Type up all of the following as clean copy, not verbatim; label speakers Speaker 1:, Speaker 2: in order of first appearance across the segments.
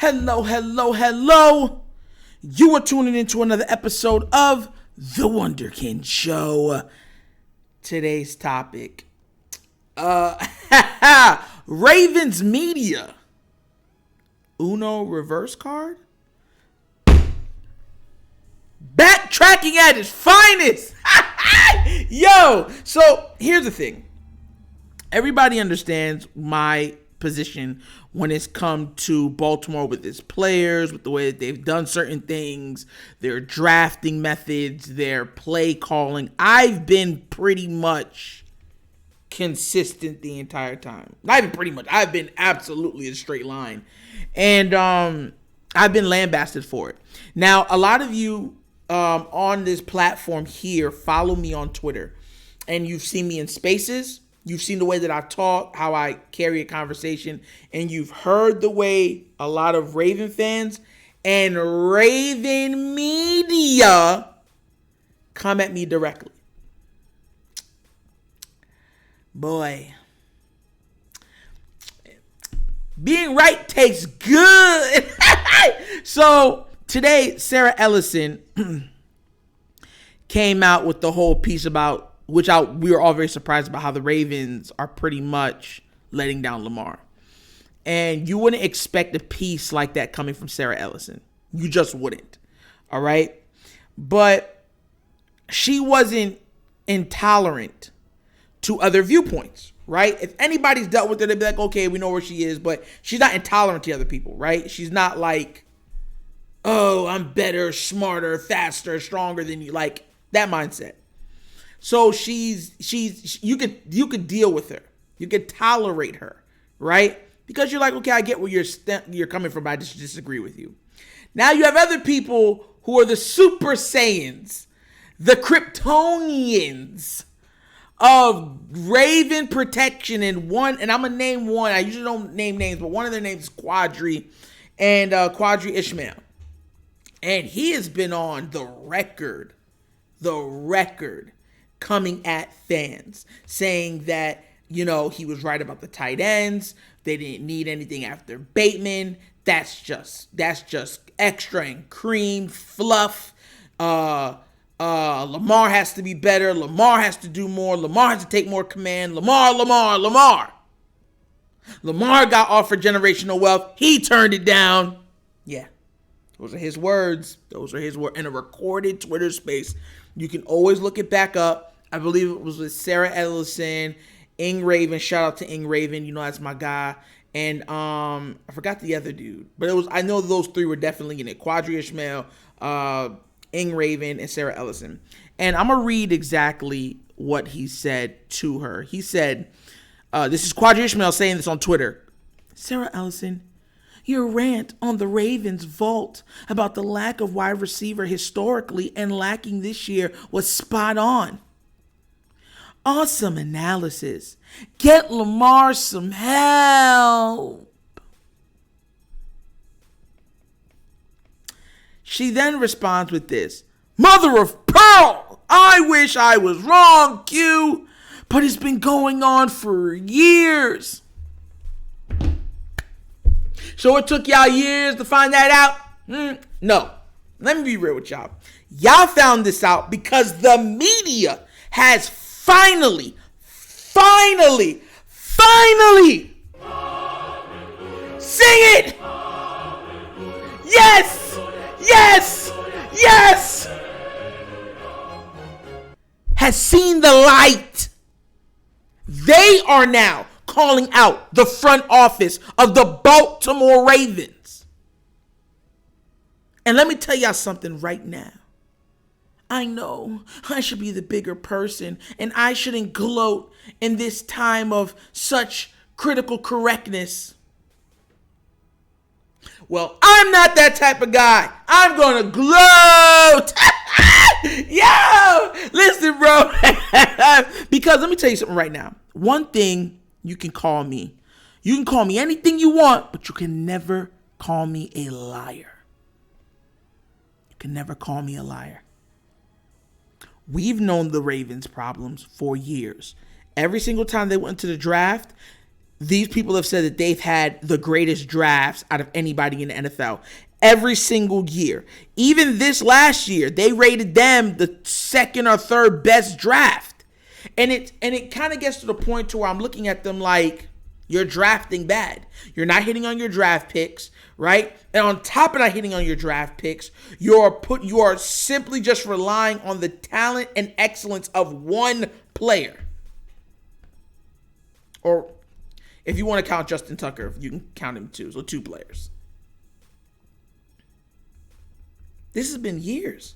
Speaker 1: Hello, hello, hello. You are tuning into another episode of the Wunderkind Show. Today's topic, Ravens media. Uno reverse card? Backtracking at its finest. Yo, so here's the thing. Everybody understands my position when it's come to Baltimore with its players, with the way that they've done certain things, their drafting methods, their play calling. I've been pretty much consistent the entire time. Not even pretty much. I've been absolutely a straight line. And I've been lambasted for it. Now, a lot of you on this platform here follow me on Twitter. And you've seen me in spaces. You've seen the way that I talk, how I carry a conversation, and you've heard the way a lot of Raven fans and Raven media come at me directly. Boy, being right tastes good. So today, Sarah Ellison came out with the whole piece about we were all very surprised about how the Ravens are pretty much letting down Lamar. And you wouldn't expect a piece like that coming from Sarah Ellison. You just wouldn't. All right? But she wasn't intolerant to other viewpoints, right? If anybody's dealt with her, they'd be like, okay, we know where she is, but she's not intolerant to other people, right? She's not like, oh, I'm better, smarter, faster, stronger than you. Like that mindset. So you could deal with her. You could tolerate her, right? Because you're like, okay, I get where you're coming from, but I just disagree with you. Now you have other people who are the Super Saiyans, the Kryptonians of Raven protection, and I'm gonna name one. I usually don't name names, but one of their names is Quadri, and Quadri Ishmael, and he has been on the record coming at fans, saying that, you know, he was right about the tight ends. They didn't need anything after Bateman. That's just extra and cream fluff. Lamar has to be better. Lamar has to do more. Lamar has to take more command. Lamar got offered generational wealth. He turned it down. Yeah. Those are his words. In a recorded Twitter space. You can always look it back up. I believe it was with Sarah Ellison, Ing Raven. Shout out to Ing Raven. You know, that's my guy. And I forgot the other dude. But I know those three were definitely in it. Quadri Ishmael, Ing Raven, and Sarah Ellison. And I'm going to read exactly what he said to her. He said, this is Quadri Ishmael saying this on Twitter. Sarah Ellison, your rant on the Ravens' vault about the lack of wide receiver historically and lacking this year was spot on. Awesome analysis. Get Lamar some help. She then responds with this. Mother of pearl! I wish I was wrong, Q, but it's been going on for years. So it took y'all years to find that out? No. Let me be real with y'all. Y'all found this out because the media has finally sing it. Yes. Has seen the light. They are now calling out the front office of the Baltimore Ravens. And let me tell y'all something right now. I know I should be the bigger person and I shouldn't gloat in this time of such critical correctness. Well, I'm not that type of guy. I'm going to gloat. Yo, listen, bro. Because let me tell you something right now. One thing you can call me anything you want, but you can never call me a liar. You can never call me a liar. We've known the Ravens' problems for years. Every single time they went to the draft, these people have said that they've had the greatest drafts out of anybody in the NFL every single year. Even this last year, they rated them the second or third best draft. And it kind of gets to the point to where I'm looking at them like, you're drafting bad. You're not hitting on your draft picks, right? And on top of not hitting on your draft picks, you are simply just relying on the talent and excellence of one player. Or if you want to count Justin Tucker, you can count him too. So 2 players. This has been years.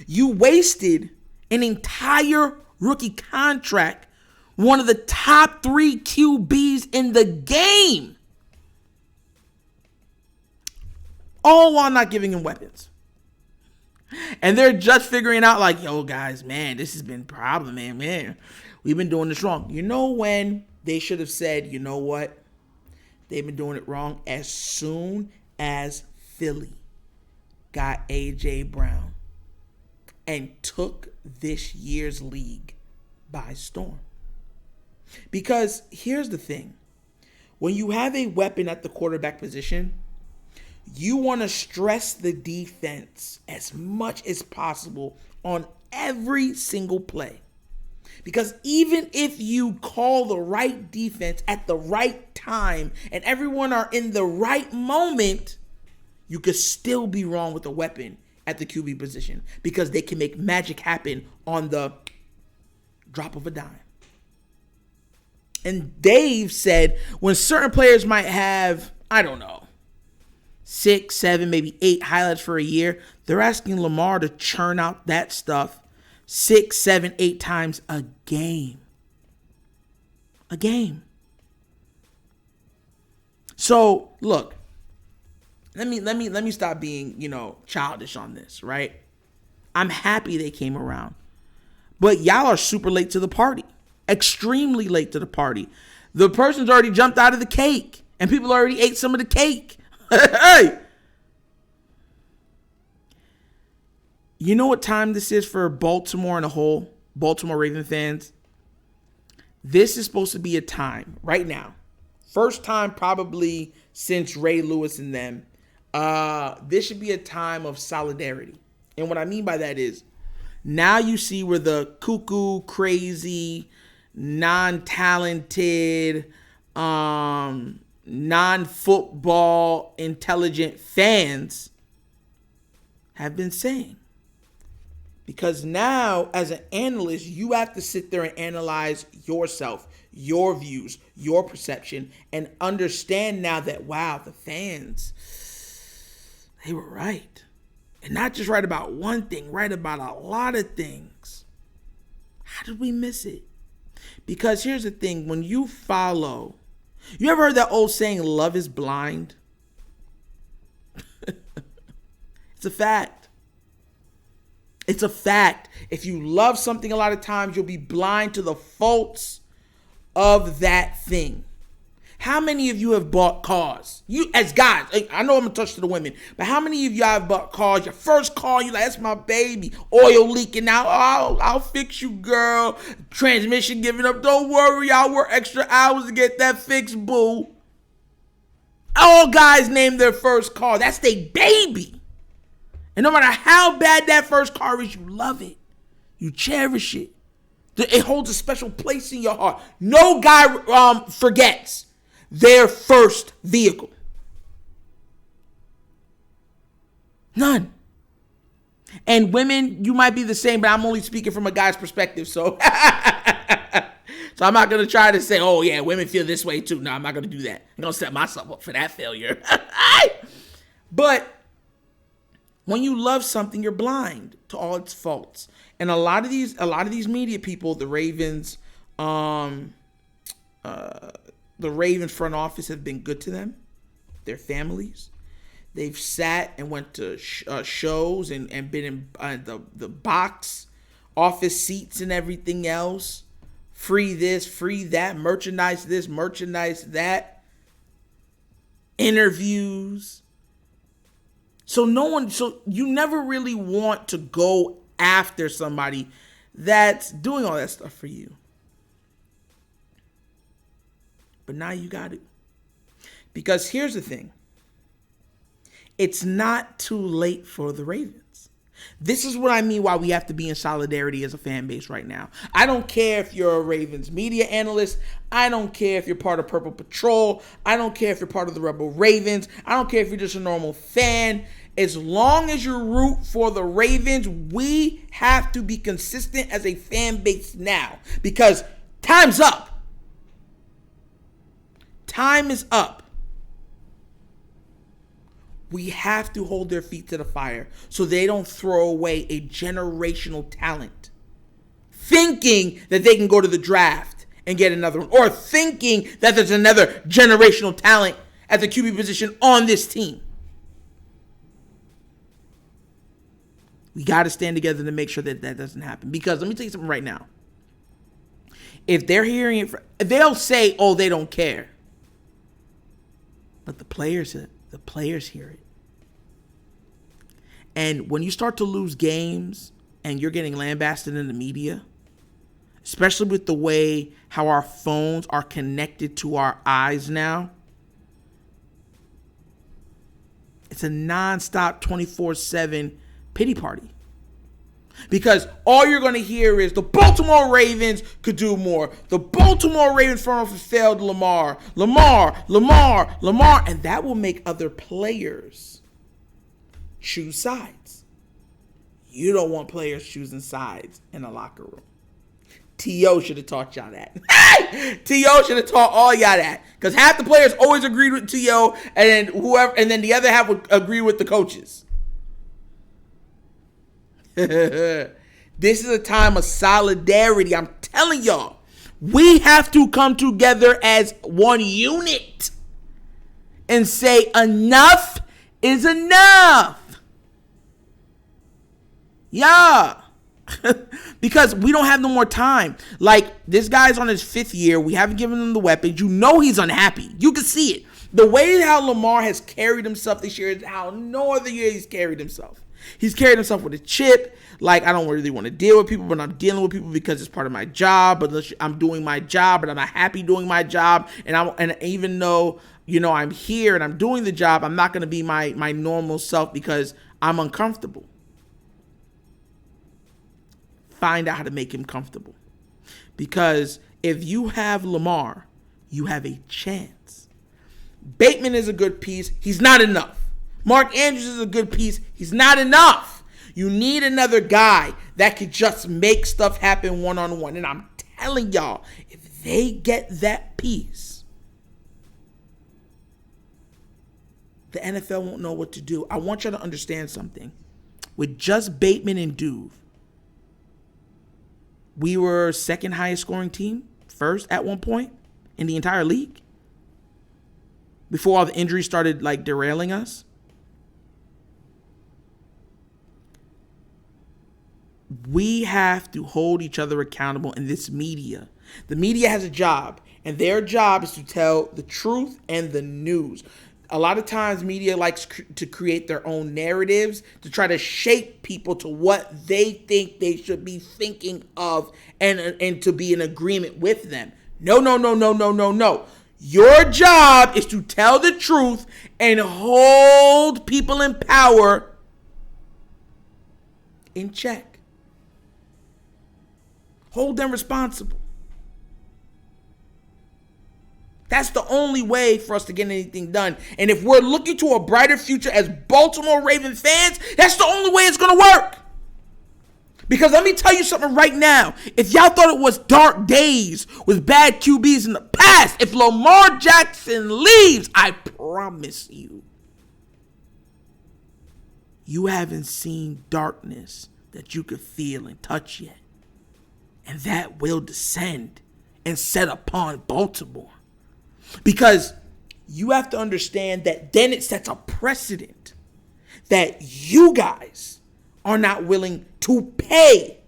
Speaker 1: You wasted an entire rookie contract, one of the top 3 QBs in the game, all while not giving him weapons. And they're just figuring out like, yo, guys, man, this has been a problem, man. We've been doing this wrong. You know when they should have said, you know what? They've been doing it wrong as soon as Philly got A.J. Brown and took this year's league by storm. Because here's the thing. When you have a weapon at the quarterback position, you want to stress the defense as much as possible on every single play. Because even if you call the right defense at the right time and everyone are in the right moment, you could still be wrong with a weapon at the QB position because they can make magic happen on the drop of a dime. And Dave said when certain players might have, 6, 7, maybe 8 highlights for a year, they're asking Lamar to churn out that stuff 6, 7, 8 times a game. A game. So look, let me stop being, childish on this, right? I'm happy they came around. But y'all are super late to the party. Extremely late to the party. The person's already jumped out of the cake. And people already ate some of the cake. Hey! You know what time this is for Baltimore in a whole? Baltimore Raven fans? This is supposed to be a time, right now. First time probably since Ray Lewis and them. This should be a time of solidarity. And what I mean by that is, now you see where the cuckoo, crazy, non-talented, non-football intelligent fans have been saying. Because now, as an analyst, you have to sit there and analyze yourself, your views, your perception, and understand now that, wow, the fans, they were right. And not just right about one thing, right about a lot of things. How did we miss it? Because here's the thing, when you follow, you ever heard that old saying, love is blind? It's a fact. It's a fact. If you love something a lot of times, you'll be blind to the faults of that thing. How many of you have bought cars? You, as guys, I know I'm going to touch to the women, but how many of you have bought cars? Your first car, you're like, that's my baby. Oil leaking out. Oh, I'll fix you, girl. Transmission giving up. Don't worry, I'll work extra hours to get that fixed, boo. All guys name their first car. That's their baby. And no matter how bad that first car is, you love it. You cherish it. It holds a special place in your heart. No guy forgets their first vehicle. None. And women, you might be the same, but I'm only speaking from a guy's perspective. So, so I'm not going to try to say, oh, yeah, women feel this way too. No, I'm not going to do that. I'm going to set myself up for that failure. But when you love something, you're blind to all its faults. And a lot of these media people, the Ravens front office have been good to them, their families. They've sat and went to shows and been in the box office seats and everything else. Free this, free that, merchandise this, merchandise that. Interviews. So you never really want to go after somebody that's doing all that stuff for you. But now you got to. Because here's the thing. It's not too late for the Ravens. This is what I mean why we have to be in solidarity as a fan base right now. I don't care if you're a Ravens media analyst. I don't care if you're part of Purple Patrol. I don't care if you're part of the Rebel Ravens. I don't care if you're just a normal fan. As long as you root for the Ravens, we have to be consistent as a fan base now. Because time's up. Time is up. We have to hold their feet to the fire so they don't throw away a generational talent, thinking that they can go to the draft and get another one, or thinking that there's another generational talent at the QB position on this team. We got to stand together to make sure that that doesn't happen. Because let me tell you something right now. If they're hearing it, they'll say, "Oh, they don't care," but the players hear it. And when you start to lose games and you're getting lambasted in the media, especially with the way how our phones are connected to our eyes now, it's a nonstop 24/7 pity party. Because all you're going to hear is the Baltimore Ravens could do more. The Baltimore Ravens front office failed Lamar. And that will make other players choose sides. You don't want players choosing sides in a locker room. T.O. should have taught y'all that. T.O. should have taught all y'all that. Because half the players always agreed with T.O. and then the other half would agree with the coaches. This is a time of solidarity. I'm telling y'all, we have to come together as one unit and say enough is enough. Yeah. Because we don't have no more time. Like, this guy's on his 5th year. We haven't given him the weapons. You know he's unhappy. You can see it. The way how Lamar has carried himself this year is how no other year he's carried himself. He's carried himself with a chip. Like, I don't really want to deal with people, but I'm dealing with people because it's part of my job. But I'm doing my job, but I'm not happy doing my job. And even though, I'm here and I'm doing the job, I'm not going to be my normal self because I'm uncomfortable. Find out how to make him comfortable. Because if you have Lamar, you have a chance. Bateman is a good piece. He's not enough. Mark Andrews is a good piece. He's not enough. You need another guy that could just make stuff happen one-on-one. And I'm telling y'all, if they get that piece, the NFL won't know what to do. I want y'all to understand something. With just Bateman and Duve, we were second highest scoring team, first at one point in the entire league. Before all the injuries started derailing us. We have to hold each other accountable in this media. The media has a job, and their job is to tell the truth and the news. A lot of times media likes to create their own narratives to try to shape people to what they think they should be thinking of and to be in agreement with them. No. Your job is to tell the truth and hold people in power in check. Hold them responsible. That's the only way for us to get anything done. And if we're looking to a brighter future as Baltimore Ravens fans, that's the only way it's going to work. Because let me tell you something right now. If y'all thought it was dark days with bad QBs in the past, if Lamar Jackson leaves, I promise you, you haven't seen darkness that you could feel and touch yet. And that will descend and set upon Baltimore. Because you have to understand that then it sets a precedent that you guys are not willing to pay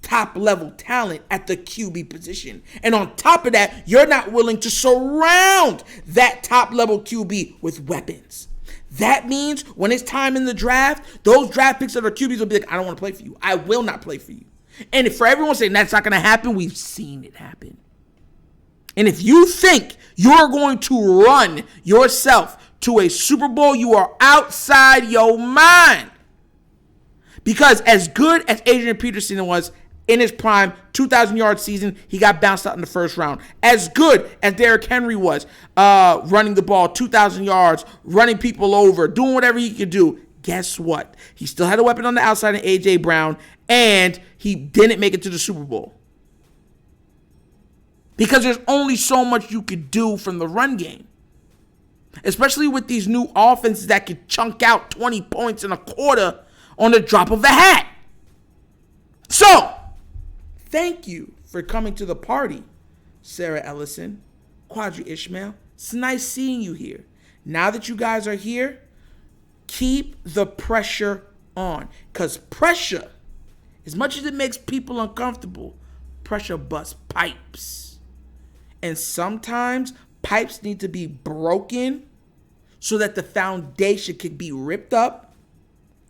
Speaker 1: top level talent at the QB position. And on top of that, you're not willing to surround that top level QB with weapons. That means when it's time in the draft, those draft picks that are QBs will be like, I don't want to play for you. I will not play for you. And for everyone saying that's not going to happen, we've seen it happen. And if you think you're going to run yourself to a Super Bowl, you are outside your mind. Because as good as Adrian Peterson was in his prime, 2,000-yard season, he got bounced out in the first round. As good as Derrick Henry was running the ball, 2,000 yards, running people over, doing whatever he could do, guess what? He still had a weapon on the outside in A.J. Brown, and he didn't make it to the Super Bowl. Because there's only so much you could do from the run game. Especially with these new offenses that can chunk out 20 points in a quarter on the drop of a hat. So, thank you for coming to the party, Sarah Ellison, Quadri Ishmael. It's nice seeing you here. Now that you guys are here, keep the pressure on. Because pressure, as much as it makes people uncomfortable, pressure busts pipes. And sometimes pipes need to be broken so that the foundation can be ripped up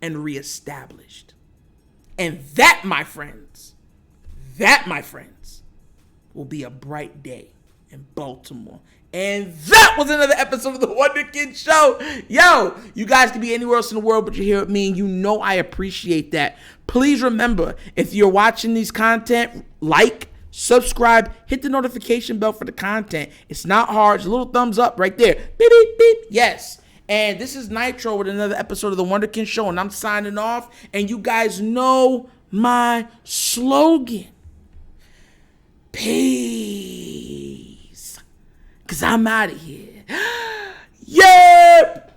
Speaker 1: and reestablished. And that, my friends, will be a bright day in Baltimore. And that was another episode of the Wunderkind Show. Yo, you guys can be anywhere else in the world, but you're here with me, and you know I appreciate that. Please remember, if you're watching these content, like, subscribe, hit the notification bell for the content. It's not hard. It's a little thumbs up right there. Beep, beep, beep. Yes. And this is Nitro with another episode of the Wunderkind Show, and I'm signing off. And you guys know my slogan. Peace. Because I'm out of here. Yep.